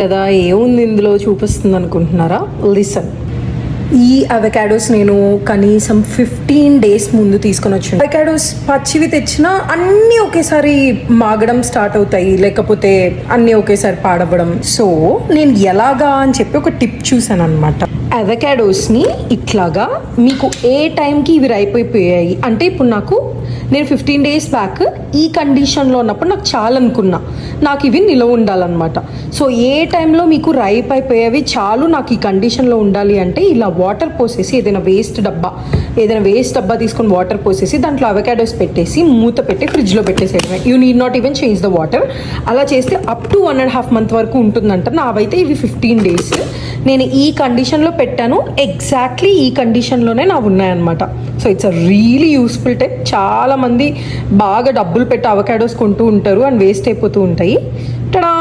కదా ఏముంది ఇందులో చూపిస్తుంది అనుకుంటున్నారా? లిసన్. ఈ అవకాడోస్ నేను కనీసం 15 days ముందు తీసుకొని వచ్చాను. అవకాడోస్ పచ్చివి తెచ్చినా అన్నీ ఒకేసారి మాగడం స్టార్ట్ అవుతాయి, లేకపోతే అన్నీ ఒకేసారి పాడవ్వడం. సో నేను ఎలాగా అని చెప్పి ఒక టిప్ చూసాను అనమాట. అవకాడోస్ని ఇట్లాగా మీకు ఏ టైంకి ఇవి అయిపోయిపోయాయి అంటే, ఇప్పుడు నేను 15 days బ్యాక్ ఈ కండిషన్లో ఉన్నప్పుడు నాకు చాలా అనుకున్నా నాకు ఇవి నిలవ ఉండాలన్నమాట. సో ఏ టైంలో మీకు రైప్ అయిపోయేవి చాలు నాకు ఈ కండిషన్లో ఉండాలి అంటే, ఇలా వాటర్ పోసేసి ఏదైనా వేస్ట్ డబ్బా తీసుకొని వాటర్ పోసేసి దాంట్లో అవకాడోస్ పెట్టేసి మూత పెట్టి ఫ్రిడ్జ్లో పెట్టేసేయడమే. You need not even change the water. అలా చేస్తే అప్ టు 1.5 month వరకు ఉంటుందంట. నావైతే ఇవి 15 days నేను ఈ కండిషన్లో పెట్టాను. ఎగ్జాక్ట్లీ ఈ కండిషన్లోనే నా ఉన్నాయన్నమాట. So it's a really useful tip. చాలామంది బాగా డబ్బులు పెట్టి అవకాడోస్ కొంటూ ఉంటారు అండ్ వేస్ట్ అయిపోతూ ఉంటాయి. టడా!